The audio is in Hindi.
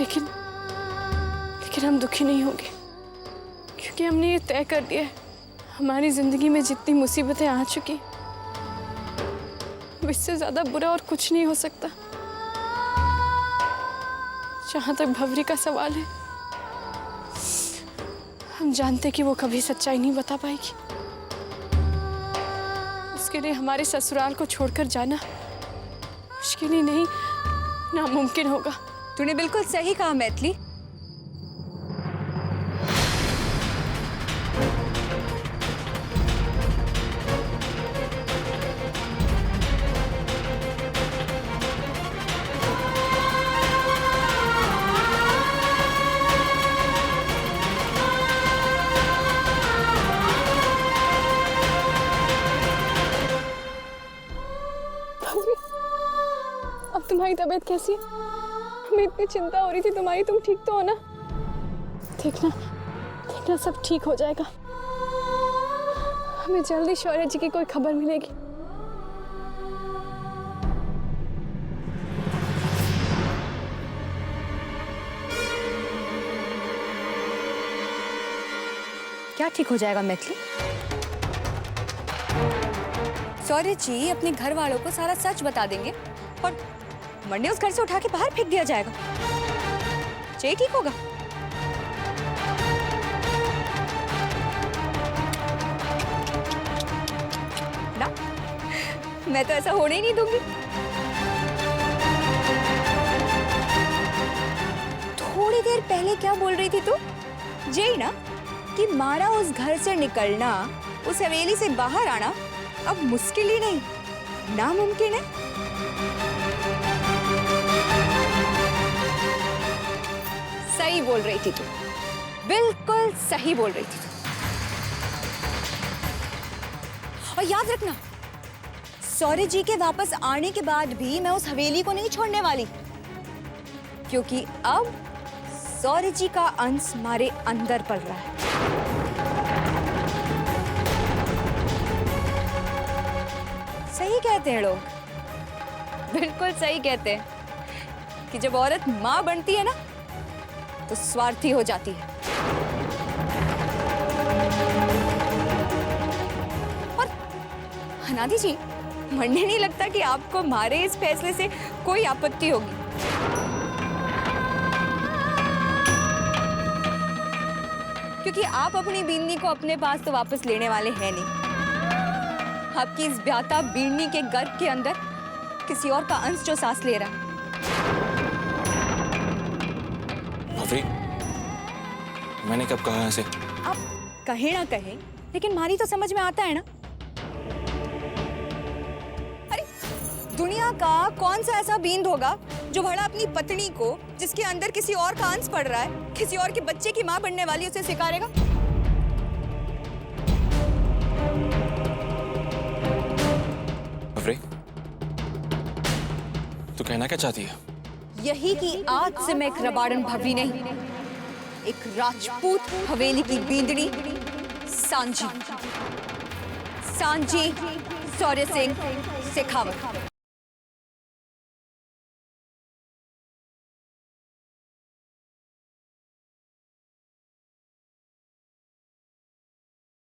लेकिन हम दुखी नहीं होंगे, क्योंकि हमने ये तय कर लिया है, हमारी जिंदगी में जितनी मुसीबतें आ चुकी, इससे ज्यादा बुरा और कुछ नहीं हो सकता। जहां तक भवरी का सवाल है, हम जानते कि वो कभी सच्चाई नहीं बता पाएगी। उसके लिए हमारे ससुराल को छोड़कर जाना मुश्किल ही नहीं, नामुमकिन होगा। तूने बिल्कुल सही कहा मैथिली। अब तुम्हारी तबीयत कैसी है? हमें इतनी चिंता हो रही थी तुम्हारी, तुम ठीक तो हो ना? देखना सब ठीक हो जाएगा। हमें जल्दी शौर्य जी की कोई खबर मिलेगी। क्या ठीक हो जाएगा मैथिली? शौर्य जी अपने घर वालों को सारा सच बता देंगे और मंडे उस घर से उठा के बाहर फेंक दिया जाएगा। ये ठीक होगा? ना, मैं तो ऐसा होने ही नहीं दूंगी। थोड़ी देर पहले क्या बोल रही थी तू? यही ना कि मारा उस घर से निकलना, उस हवेली से बाहर आना अब मुश्किल ही नहीं, नामुमकिन है। सही बोल रही थी तू, बिल्कुल सही बोल रही थी तू। और याद रखना, शौर्य जी के वापस आने के बाद भी मैं उस हवेली को नहीं छोड़ने वाली, क्योंकि अब शौर्य जी का अंश हमारे अंदर पल रहा है। सही कहते हैं लोग, बिल्कुल सही कहते हैं कि जब औरत मां बनती है ना, तो स्वार्थी हो जाती है। और हनादी जी, मरने नहीं लगता कि आपको हमारे इस फैसले से कोई आपत्ति होगी। क्योंकि आप अपनी बींदी को अपने पास तो वापस लेने वाले हैं नहीं। आपकी इस ब्याता बींदी के गर्भ के अंदर किसी और का अंश जो सांस ले रहा है। भवरी, मैंने कब कहा ऐसे? आप कहे ना कहे, लेकिन मारी तो समझ में आता है ना। अरे दुनिया का कौन सा ऐसा बींद होगा जो भला अपनी पत्नी को, जिसके अंदर किसी और का अंश पड़ रहा है, किसी और के बच्चे की मां बनने वाली, उसे स्वीकारेगा? भवरी, तू कहना क्या चाहती है? यही कि आज से मैं एक रबाड़न भवरी नहीं, एक राजपूत हवेली की बींदड़ी सांझी शौर्य सिंह शेखावत।